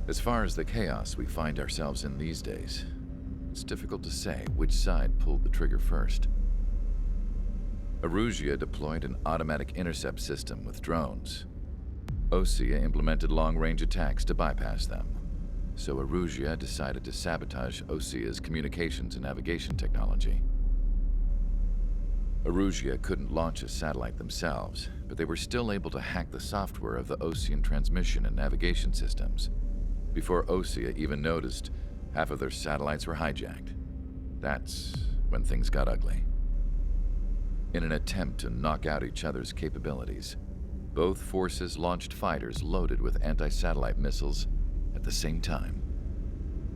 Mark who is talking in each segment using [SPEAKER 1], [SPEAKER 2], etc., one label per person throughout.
[SPEAKER 1] As far as the chaos we find ourselves in these days, it's difficult to say which side pulled the trigger first. Erusia deployed an automatic intercept system with drones. Osea implemented long-range attacks to bypass them. So Erusia decided to sabotage Osea's communications and navigation technology. Erusia couldn't launch a satellite themselves, but they were still able to hack the software of the Osean transmission and navigation systems. Before Osea even noticed, half of their satellites were hijacked. That's when things got ugly. In an attempt to knock out each other's capabilities, both forces launched fighters loaded with anti-satellite missiles at the same time.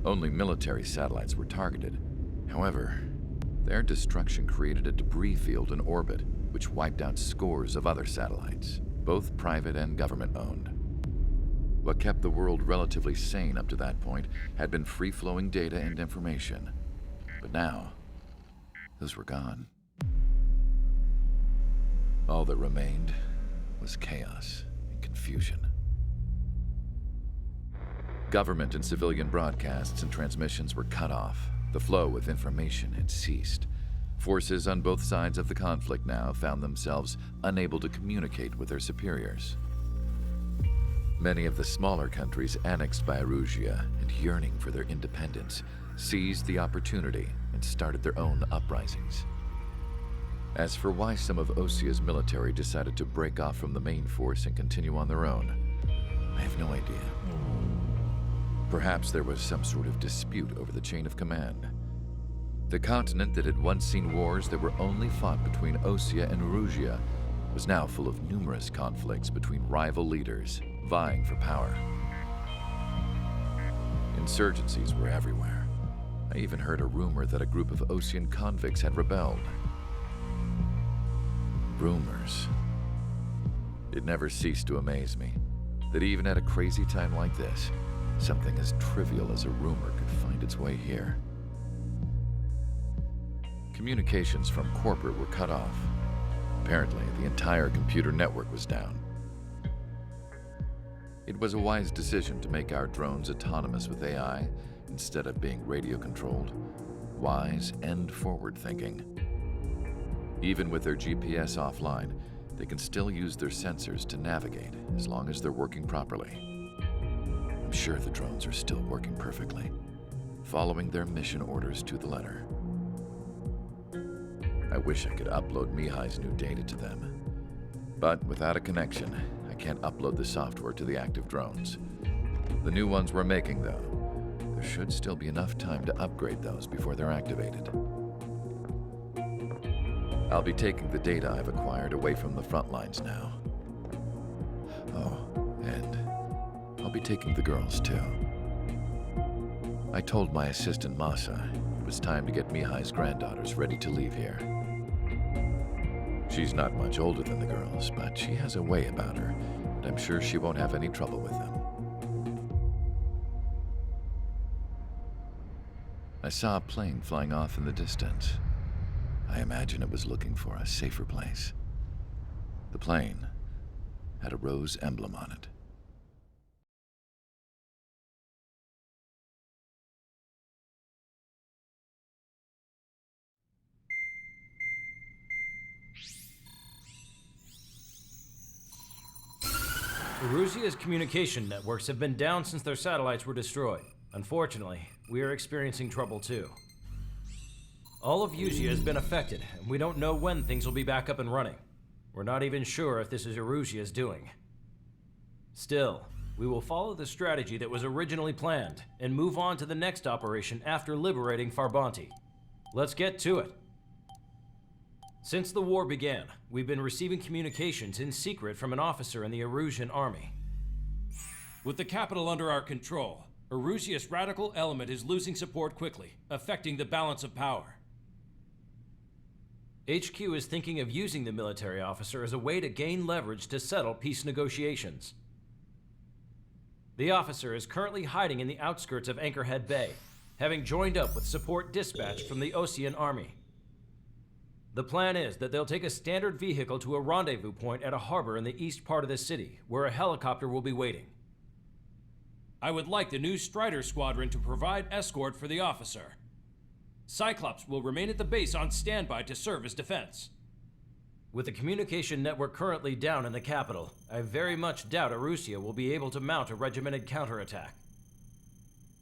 [SPEAKER 1] Only military satellites were targeted. However, their destruction created a debris field in orbit, which wiped out scores of other satellites, both private and government-owned. What kept the world relatively sane up to that point had been free-flowing data and information. But now, those were gone. All that remained was chaos and confusion. Government and civilian broadcasts and transmissions were cut off. The flow of information had ceased. Forces on both sides of the conflict now found themselves unable to communicate with their superiors. Many of the smaller countries annexed by Erusia and yearning for their independence seized the opportunity and started their own uprisings. As for why some of Osea's military decided to break off from the main force and continue on their own, I have no idea. Perhaps there was some sort of dispute over the chain of command. The continent that had once seen wars that were only fought between Osea and Erusia was now full of numerous conflicts between rival leaders vying for power. Insurgencies were everywhere. I even heard a rumor that a group of Osean convicts had rebelled. Rumors. It never ceased to amaze me that even at a crazy time like this, something as trivial as a rumor could find its way here. Communications from corporate were cut off. Apparently, the entire computer network was down. It was a wise decision to make our drones autonomous with AI instead of being radio-controlled. Wise and forward-thinking. Even with their GPS offline, they can still use their sensors to navigate as long as they're working properly. I'm sure the drones are still working perfectly, following their mission orders to the letter. I wish I could upload Mihai's new data to them. But without a connection, I can't upload the software to the active drones. The new ones we're making, though, there should still be enough time to upgrade those before they're activated. I'll be taking the data I've acquired away from the front lines now. Oh, and I'll be taking the girls, too. I told my assistant, Masa, it was time to get Mihai's granddaughters ready to leave here. She's not much older than the girls, but she has a way about her, and I'm sure she won't have any trouble with them. I saw a plane flying off in the distance. I imagine it was looking for a safer place. The plane had a rose emblem on it.
[SPEAKER 2] Erusia's communication networks have been down since their satellites were destroyed. Unfortunately, we are experiencing trouble too. All of Erusia has been affected, and we don't know when things will be back up and running. We're not even sure if this is Erusia's doing. Still, we will follow the strategy that was originally planned and move on to the next operation after liberating Farbanti. Let's get to it. Since the war began, we've been receiving communications in secret from an officer in the Erusian army.
[SPEAKER 3] With the capital under our control, Erusia's radical element is losing support quickly, affecting the balance of power.
[SPEAKER 2] HQ is thinking of using the military officer as a way to gain leverage to settle peace negotiations. The officer is currently hiding in the outskirts of Anchorhead Bay, having joined up with support dispatched from the Osean army. The plan is that they'll take a standard vehicle to a rendezvous point at a harbor in the east part of the city, where a helicopter will be waiting.
[SPEAKER 3] I would like the new Strider Squadron to provide escort for the officer. Cyclops will remain at the base on standby to serve as defense.
[SPEAKER 2] With the communication network currently down in the capital, I very much doubt Erusia will be able to mount a regimented counterattack.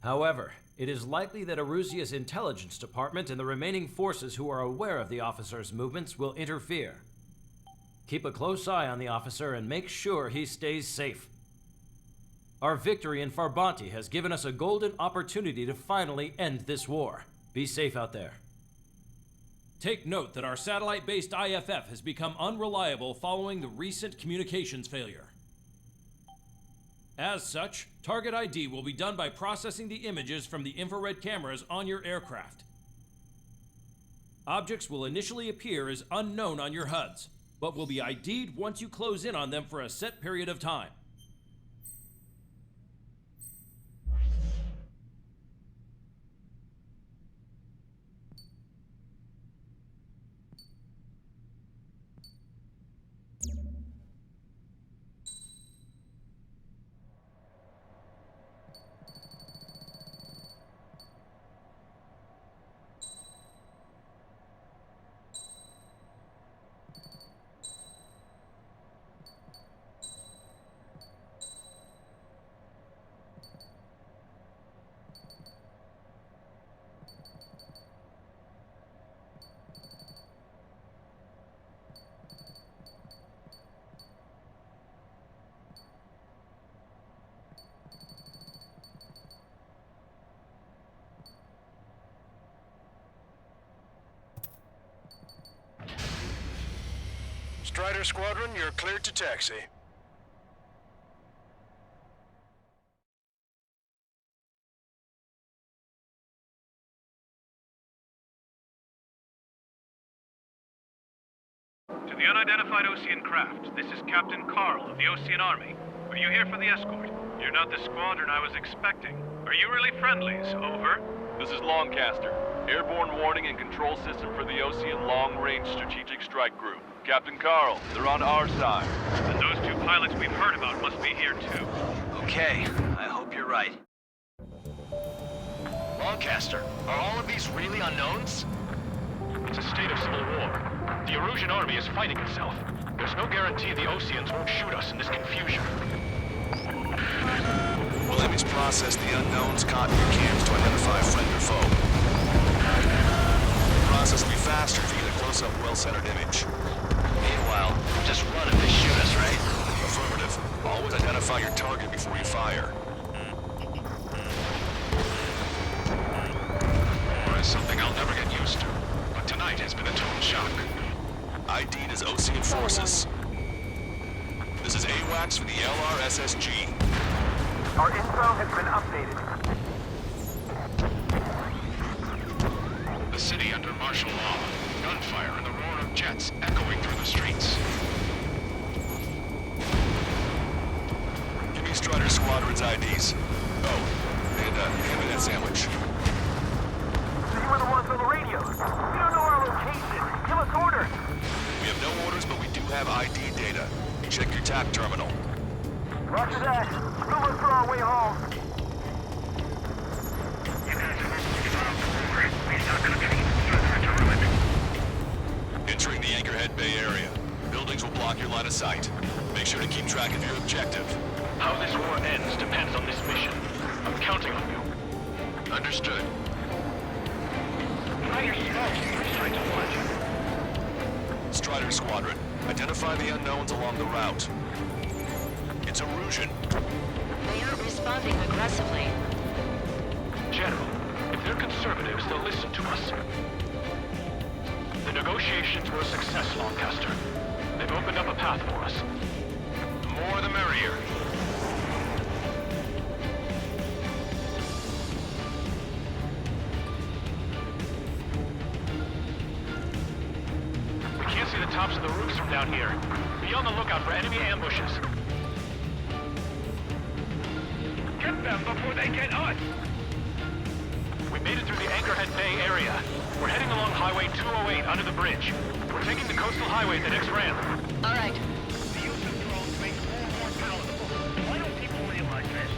[SPEAKER 2] However, it is likely that Erusia's intelligence department and the remaining forces who are aware of the officer's movements will interfere. Keep a close eye on the officer and make sure he stays safe. Our victory in Farbanti has given us a golden opportunity to finally end this war. Be safe out there.
[SPEAKER 3] Take note that our satellite-based IFF has become unreliable following the recent communications failure. As such, target ID will be done by processing the images from the infrared cameras on your aircraft. Objects will initially appear as unknown on your HUDs, but will be ID'd once you close in on them for a set period of time.
[SPEAKER 4] Strider Squadron, you're cleared to taxi.
[SPEAKER 5] To the unidentified Osean craft, this is Captain Carl of the Osean Army. Are you here for the escort? You're not the squadron I was expecting. Are you really friendlies? Over.
[SPEAKER 6] This is Longcaster. Airborne warning and control system for the Osean Long-Range Strategic Strike Group. Captain Carl, they're on our side.
[SPEAKER 5] And those two pilots we've heard about must be here too.
[SPEAKER 7] Okay, I hope you're right. Longcaster, are all of these really unknowns?
[SPEAKER 5] It's a state of civil war. The Erusian army is fighting itself. There's no guarantee the Oseans won't shoot us in this confusion.
[SPEAKER 4] Will image process the unknowns caught in your cams to identify friend or foe? The process will be faster if you get a close-up, well-centered image.
[SPEAKER 7] Meanwhile, just run if they shoot us, right?
[SPEAKER 4] Affirmative. Always identify your target before you fire.
[SPEAKER 5] War is something I'll never get used to. But tonight has been a total shock.
[SPEAKER 4] ID'd as Osean forces. This is AWACS for the LRSSG.
[SPEAKER 8] Our info has been updated.
[SPEAKER 5] The city under martial law. Gunfire and the roar of jets echoing through the streets.
[SPEAKER 4] Give me Strider Squadron's IDs. Oh, and hand me that sandwich.
[SPEAKER 8] You were the ones on the radio. We don't know our location. Give us orders.
[SPEAKER 4] We have no orders, but we do have ID data. Check your TAC terminal.
[SPEAKER 8] Roger that. We'll look for our way home.
[SPEAKER 4] Entering the Anchorhead Bay area. Buildings will block your line of sight. Make sure to keep track of your objective.
[SPEAKER 5] How this war ends depends on this mission. I'm counting on you. Understood. Fire smoke. Trying to watch.
[SPEAKER 4] Strider Squadron, identify the unknowns along the route. It's Erusian.
[SPEAKER 9] They aren't responding aggressively.
[SPEAKER 5] General, if they're conservatives, they'll listen to us. The negotiations were a success, Lancaster. They've opened up a path for us. The more the merrier. We can't see the tops of the roofs from down here. Be on the lookout for enemy ambushes. Get them before they get us! We made it through the Anchorhead Bay area. We're heading along Highway 208 under the bridge. We're taking the coastal highway at the next ramp.
[SPEAKER 9] All right.
[SPEAKER 5] The use of drones makes war more palatable. Why don't people realize this?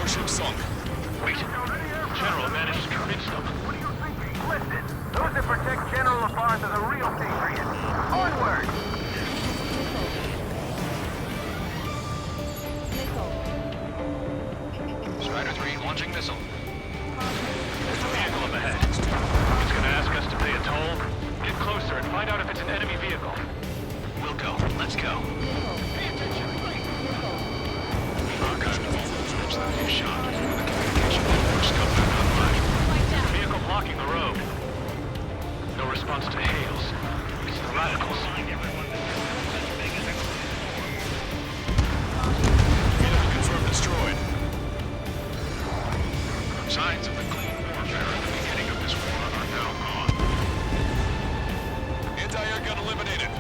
[SPEAKER 4] ship sunk.
[SPEAKER 5] Wait. General managed to convince them.
[SPEAKER 8] What are you thinking? Listen, those that protect General LaBarge are the real patriots. Onward!
[SPEAKER 7] Strider 3 launching missile.
[SPEAKER 5] There's a vehicle up ahead. It's gonna ask us to pay a toll. Get closer and find out if it's an enemy vehicle.
[SPEAKER 7] We'll go. Let's go.
[SPEAKER 5] Pay attention, please.
[SPEAKER 7] Archive results that new shot. The communication networks come back online.
[SPEAKER 5] Vehicle blocking the road. No response to hails. It's the radicals.
[SPEAKER 4] Vehicle confirmed destroyed.
[SPEAKER 7] Signs of the clean warfare at the beginning of this war are now gone.
[SPEAKER 4] Anti-air gun eliminated.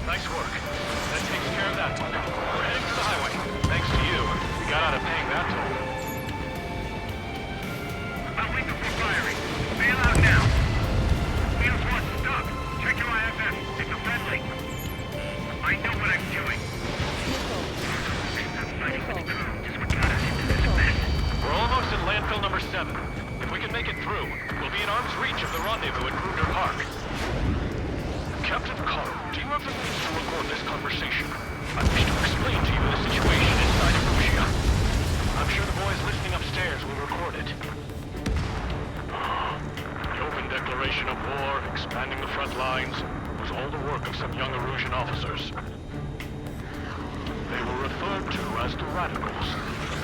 [SPEAKER 5] Nice work. That takes care of that one. We're heading to the highway. Thanks to you, we got out of paying that toll.
[SPEAKER 8] I'll wait before firing. Bail out now. Wheels 1, stop. Check your IFS. It's a friendly. I know what I'm doing. Stop fighting with the crew. Just what got us into this mess.
[SPEAKER 5] We're almost at landfill number 7. If we can make it through, we'll be in arm's reach of the rendezvous at Kruger Park. Captain Carl, do you have the means to record this conversation? I wish to explain to you the situation inside of Russia. I'm sure the boys listening upstairs will record it. The open declaration of war, expanding the front lines, was all the work of some young Erusian officers. They were referred to as the Radicals.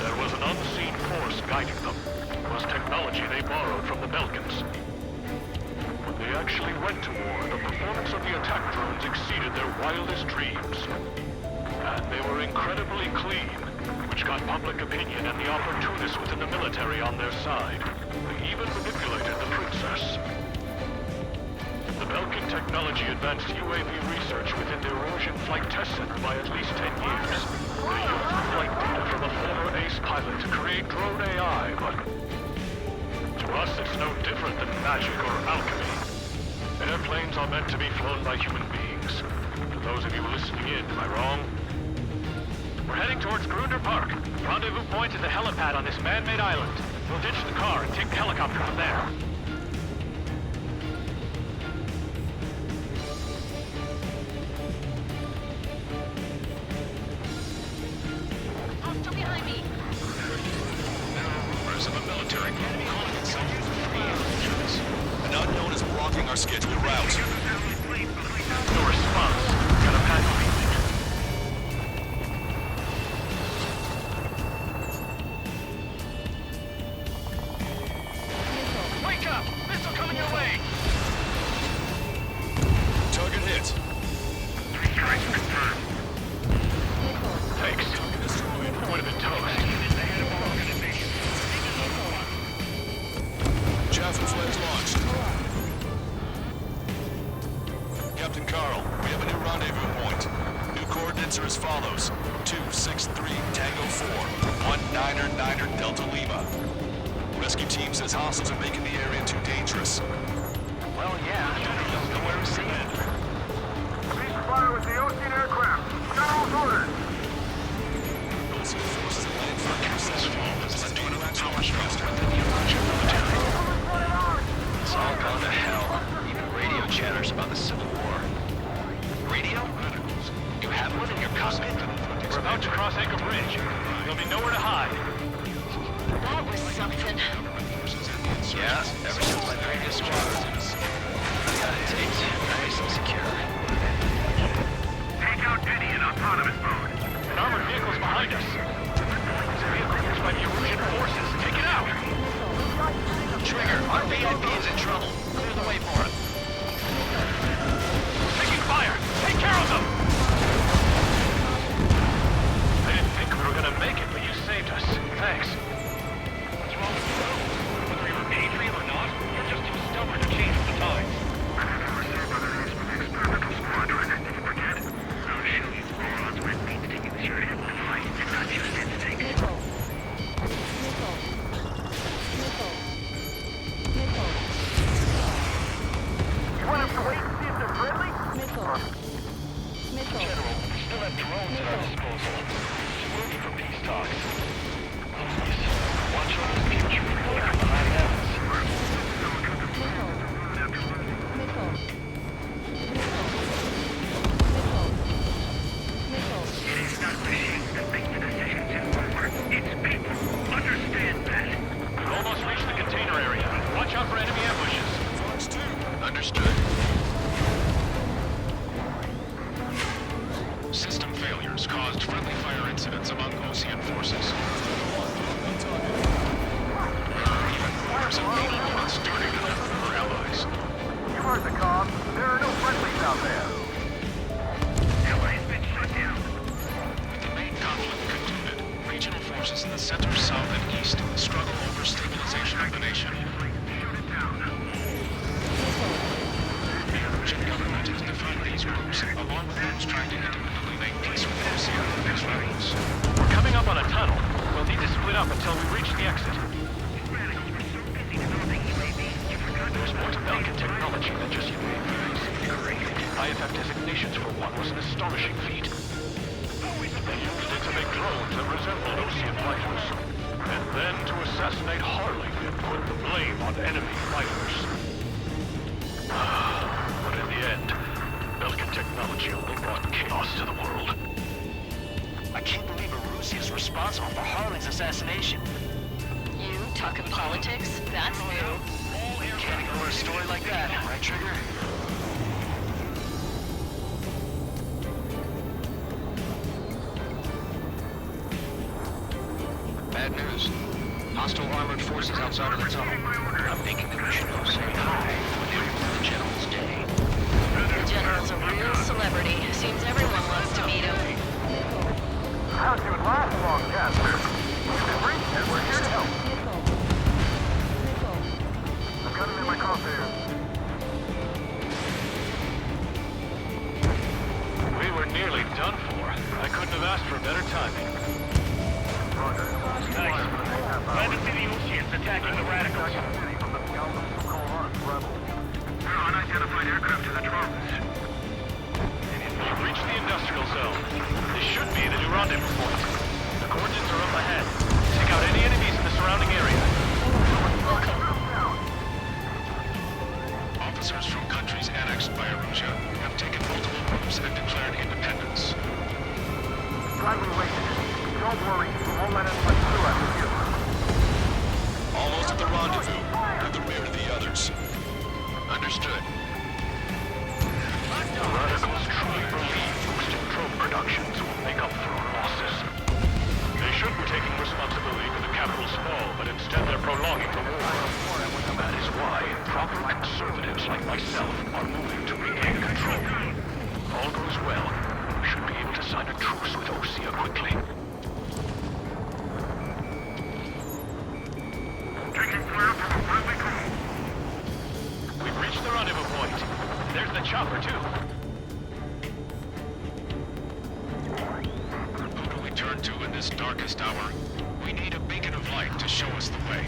[SPEAKER 5] There was an unseen force guiding them. It was technology they borrowed from the Belkans. When they actually went to war, the performance of the attack drones exceeded their wildest dreams. And they were incredibly clean, which got public opinion and the opportunists within the military on their side. They even manipulated the princess. The Belkan technology advanced UAV research within the Erusian Flight Test Center by at least 10 years. They used the flight data from a former ace pilot to create drone AI, but to us it's no different than magic or alchemy. Airplanes are meant to be flown by human beings. For those of you listening in, am I wrong? We're heading towards Grunder Park. Rendezvous point is a helipad on this man-made island. We'll ditch the car and take the helicopter from there.
[SPEAKER 9] Hostile behind me.
[SPEAKER 7] Rumors of a military group calling itself Free Agents.
[SPEAKER 4] An unknown is blocking our scheduled route.
[SPEAKER 5] No response. Got a patent lead. Wake up! Missile coming your way!
[SPEAKER 4] Target hit.
[SPEAKER 5] Thanks. Would have been toast.
[SPEAKER 4] Javelin flares launched. Captain Carl, we have a new rendezvous point. New coordinates are as follows. 263 Tango 4, 19 Delta Lima. Rescue team says hostiles are making the area too dangerous.
[SPEAKER 7] Well, yeah. Don't know where to see it.
[SPEAKER 8] Please fire with the Ocean aircraft. General's orders.
[SPEAKER 4] Ocean forces have landed for
[SPEAKER 7] This fall has led to another power struggle within the Erusian military. It's all gone to hell. Even radio chatters about the Civil War. Radio? You have one in your cockpit?
[SPEAKER 5] We're about to cross Anchor Bridge. There'll be nowhere to hide.
[SPEAKER 9] That was something.
[SPEAKER 7] Yeah, ever since my previous squadron. Got it taped, nice and secure.
[SPEAKER 8] Take out Eddie in autonomous mode.
[SPEAKER 5] An armored vehicle's behind us. It's a vehicle used by the Erusian forces. Take it out!
[SPEAKER 7] Trigger, our VIP is in trouble. Clear the way for him.
[SPEAKER 5] Taking fire! Take care of them! I didn't think we were gonna make it, but you saved us. Thanks.
[SPEAKER 8] What's wrong with you? Whether you're a patriot or not, you're just too stubborn to change the
[SPEAKER 7] Understood. System failures caused friendly fire incidents among Osean forces. Even rumors of enemy units turning to them from our allies.
[SPEAKER 8] You heard the comm. There are no friendlies out there. Allies been shut down.
[SPEAKER 7] With the main conflict concluded, regional forces in the center, south, and east struggle over stabilization of the nation. The Emergent government has defined these groups, along with those trying to independently make peace with Osean as rebels.
[SPEAKER 5] We're coming up on a tunnel. We'll need to split up until we reach the exit. There's more to Belkin technology than just UAVs. IFF designations for one was an astonishing feat. They used it to make drones that resembled Osean fighters. And then to assassinate Harley and put the blame on enemy fighters. But in the end, Belkin technology only brought chaos to the world.
[SPEAKER 7] I can't believe Arusi is responsible for Harley's assassination.
[SPEAKER 9] You talking politics? That's new.
[SPEAKER 7] Can't ignore a story like that, right, Trigger? Bad news. Hostile armored forces outside of the tunnel. I'm thinking that we should go say hi when they remove the General's day.
[SPEAKER 9] The General's a real celebrity. Seems everyone loves to meet him.
[SPEAKER 8] How'd you last long, Casper? You can reach it. We're here to help. I've got him in my crosshairs.
[SPEAKER 5] We were nearly done for. I couldn't have asked for better timing.
[SPEAKER 8] Nice. Glad to see the Oseans attacking the radicals. There are unidentified aircraft to the tropics.
[SPEAKER 5] We've reached the industrial zone. This should be the new rendezvous point. The coordinates are up ahead. Take out any enemies in the surrounding area.
[SPEAKER 7] Officers from countries annexed by Arusia have taken multiple moves and declared independence.
[SPEAKER 8] Slightly wasted. Don't worry, we won't let anyone through after you.
[SPEAKER 4] Almost at the rendezvous. At the rear of the others.
[SPEAKER 7] Understood.
[SPEAKER 5] The radicals truly believe boosting drone productions will make up for our losses. They should be taking responsibility for the capital's fall, but instead they're prolonging the war. That is why proper conservatives like myself are moving to regain control. If all goes well, we should be able to sign a truce with Osea quickly.
[SPEAKER 8] Taking fire from a friendly crew.
[SPEAKER 5] We've reached the rendezvous point. There's the chopper, too.
[SPEAKER 7] Who do we turn to in this darkest hour? We need a beacon of light to show us the way.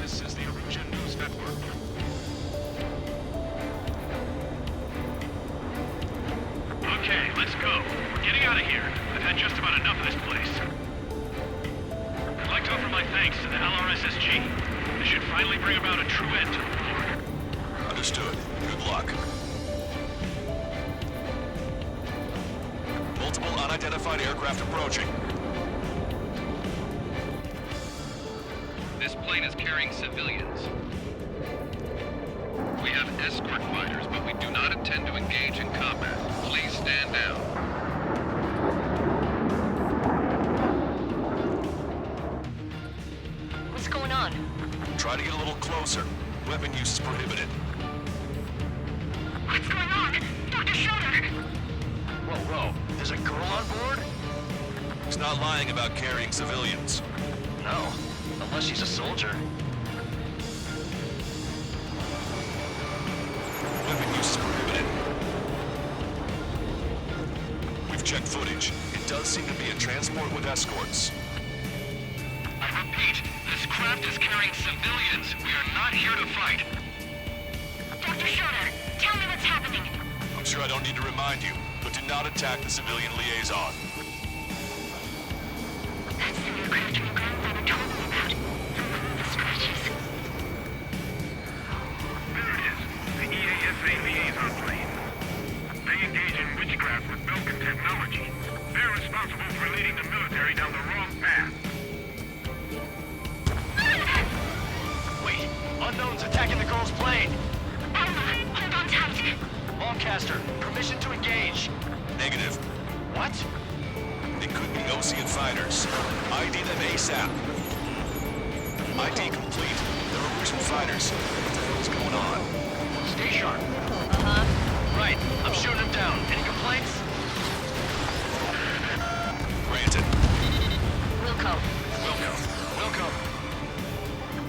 [SPEAKER 7] This is the Arusian News Network.
[SPEAKER 8] Okay, let's go. We're getting out of here. I've had just about enough of this place. I'd like to offer my thanks to the LRSSG. This should finally bring about a true end to the war.
[SPEAKER 4] Understood. Good luck. Multiple unidentified aircraft approaching.
[SPEAKER 10] This plane is carrying civilians. We have escort fighters, but we do not intend to engage in combat. Please stand down.
[SPEAKER 9] What's going on?
[SPEAKER 4] Try to get a little closer. Weapon use is prohibited.
[SPEAKER 8] What's going on? Dr. Schroeder!
[SPEAKER 7] Whoa. There's a girl on board?
[SPEAKER 4] He's not lying about carrying civilians.
[SPEAKER 7] No. Unless she's a soldier.
[SPEAKER 4] Weapon use is prohibited. We've checked footage. It does seem to be a transport with escorts.
[SPEAKER 8] I repeat, this craft is carrying civilians. We are not here to fight.
[SPEAKER 9] Dr. Schroeder, tell me what's happening.
[SPEAKER 4] I'm sure I don't need to remind you, but do not attack the civilian liaison.
[SPEAKER 9] That's the aircraft your grandfather told me about. The scratches.
[SPEAKER 8] There it is. The EASA liaison plane. They engage in witchcraft with Belkin technology. They're responsible for leading the military down the wrong path.
[SPEAKER 7] unknowns attacking the girl's plane.
[SPEAKER 9] Alpha, hold on tight.
[SPEAKER 7] Lancaster, permission to engage.
[SPEAKER 4] Negative.
[SPEAKER 7] What?
[SPEAKER 4] It could be Ocean fighters. ID them ASAP. ID complete. They're Ocean fighters. What the hell's going on?
[SPEAKER 7] Stay sharp. Uh-huh. Right. I'm shooting him down. Any complaints?
[SPEAKER 4] Granted.
[SPEAKER 9] Wilco.
[SPEAKER 7] Wilco.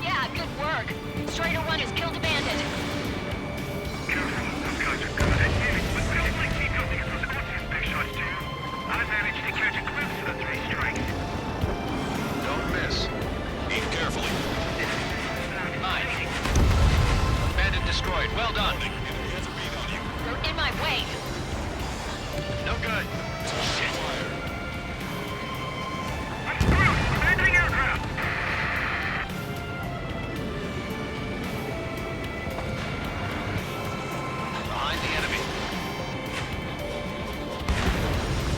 [SPEAKER 9] Yeah, good work. Strider 1 has killed a bandit.
[SPEAKER 8] Careful, those guys are good at hitting, but we don't like keep building those Ocean big shots, do you? I managed to catch a glimpse of the 3 strikes.
[SPEAKER 4] Don't miss. Aim carefully.
[SPEAKER 7] Nice. Bandit destroyed. Well done.
[SPEAKER 4] Enemy has a beat on you.
[SPEAKER 9] They're in my way.
[SPEAKER 7] No good. Shit.
[SPEAKER 8] I'm screwed! Abandoning aircraft!
[SPEAKER 7] Behind the enemy.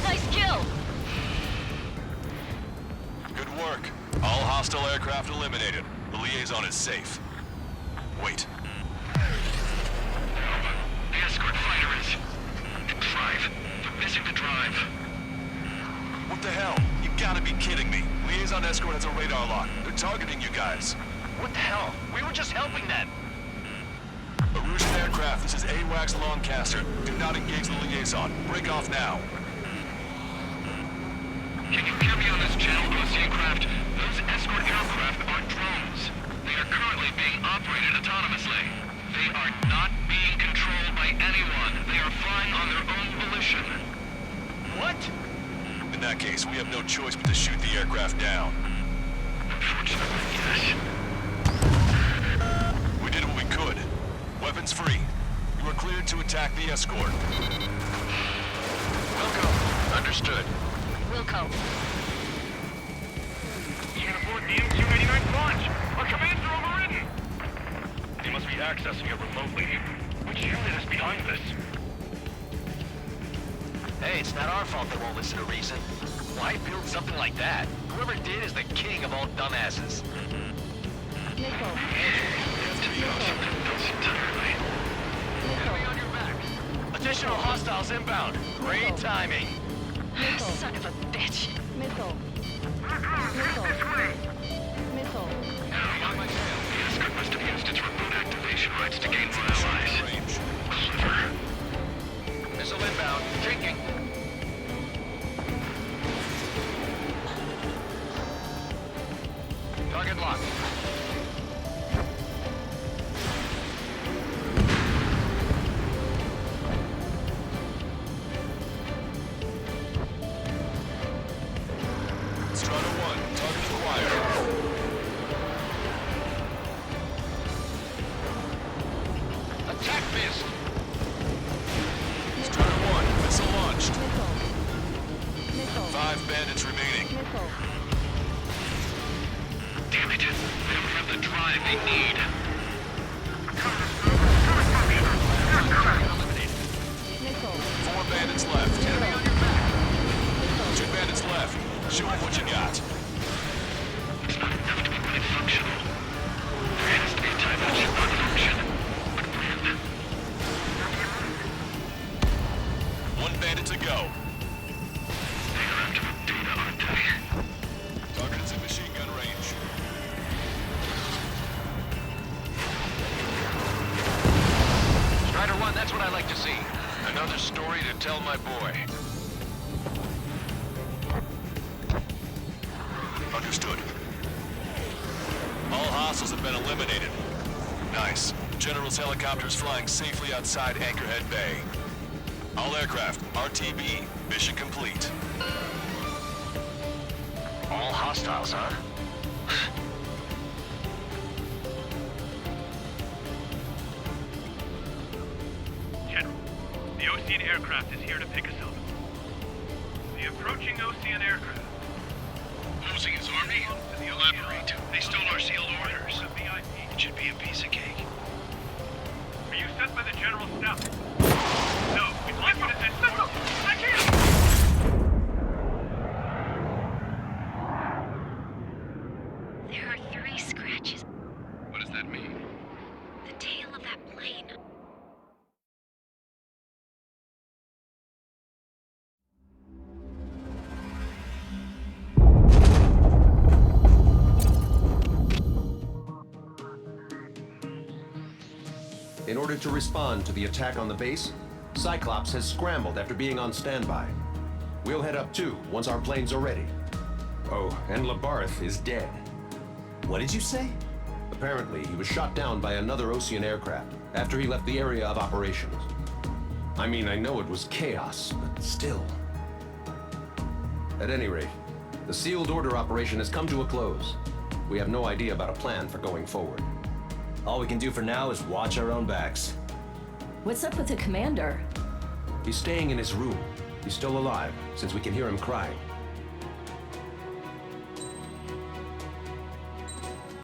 [SPEAKER 9] Nice kill.
[SPEAKER 4] Good work. All hostile aircraft eliminated. The liaison is safe. Wait.
[SPEAKER 8] The escort fighter is... in drive. They're missing the drive.
[SPEAKER 4] What the hell? You gotta be kidding me. Liaison escort has a radar lock. They're targeting you guys.
[SPEAKER 7] What the hell? We were just helping them.
[SPEAKER 4] Erusian aircraft, this is AWACS Lancaster. Do not engage the liaison. Break off now.
[SPEAKER 8] Can you hear me on this channel, Ocean craft? Those escort aircraft are drones. They are currently being operated autonomously. They are not being controlled by anyone. They are flying on their own volition.
[SPEAKER 7] What?
[SPEAKER 4] In that case, we have no choice but to shoot the aircraft down.
[SPEAKER 8] Unfortunately, yes.
[SPEAKER 4] We did what we could. Weapons free. You are cleared to attack the escort.
[SPEAKER 7] Wilco. Understood.
[SPEAKER 9] Wilco.
[SPEAKER 8] You can afford the MQ-89 launch. Our commands are overridden. They must be accessing it remotely. Which unit is behind this?
[SPEAKER 7] Hey, it's not our fault they won't listen to reason. Why build something like that? Whoever did is the king of all dumbasses. Enemy on your back. Additional hostiles inbound. Great timing.
[SPEAKER 9] Son of a bitch.
[SPEAKER 7] On my tail.
[SPEAKER 8] The escort must have used its remote activation rights to gain more allies.
[SPEAKER 4] Range.
[SPEAKER 8] Clever.
[SPEAKER 7] Missile inbound. Taking. Target locked.
[SPEAKER 4] Strider 1, target acquired.
[SPEAKER 7] Attack missed.
[SPEAKER 4] Strider 1, missile launched. 5 bandits remaining.
[SPEAKER 8] Damn it. They don't have the drive they need.
[SPEAKER 4] 4 bandits left. 2 bandits left. Show them what you got.
[SPEAKER 8] It's not enough to be quite functional. There has to be a time that should not function. But when?
[SPEAKER 4] 1 bandit to go.
[SPEAKER 8] They're after the data, aren't they?
[SPEAKER 4] Target is in machine gun range.
[SPEAKER 7] Strider 1, that's what I like to see. Another story to tell my boy.
[SPEAKER 4] Understood. All hostiles have been eliminated. Nice. General's helicopter is flying safely outside Anchorhead Bay. All aircraft, RTB, mission complete.
[SPEAKER 7] All hostiles, huh?
[SPEAKER 8] General, the Ocean aircraft is here to pick us up. The approaching Ocean aircraft.
[SPEAKER 10] Ocean's army? Elaborate. They stole our sealed orders.
[SPEAKER 8] The VIP.
[SPEAKER 10] It should be a piece of cake.
[SPEAKER 8] Are you sent by the General's staff? No, we'd like you to send more. I can't!
[SPEAKER 9] There are 3 scratches.
[SPEAKER 10] What does that mean?
[SPEAKER 9] that plane.
[SPEAKER 11] In order to respond to the attack on the base, Cyclops has scrambled after being on standby. We'll head up too, once our planes are ready. Oh, and Labarth is dead.
[SPEAKER 12] What did you say?
[SPEAKER 11] Apparently, he was shot down by another Ocean aircraft after he left the area of operations. I mean, I know it was chaos, but still. At any rate, the sealed order operation has come to a close. We have no idea about a plan for going forward.
[SPEAKER 12] All we can do for now is watch our own backs.
[SPEAKER 13] What's up with the commander?
[SPEAKER 11] He's staying in his room. He's still alive, since we can hear him crying.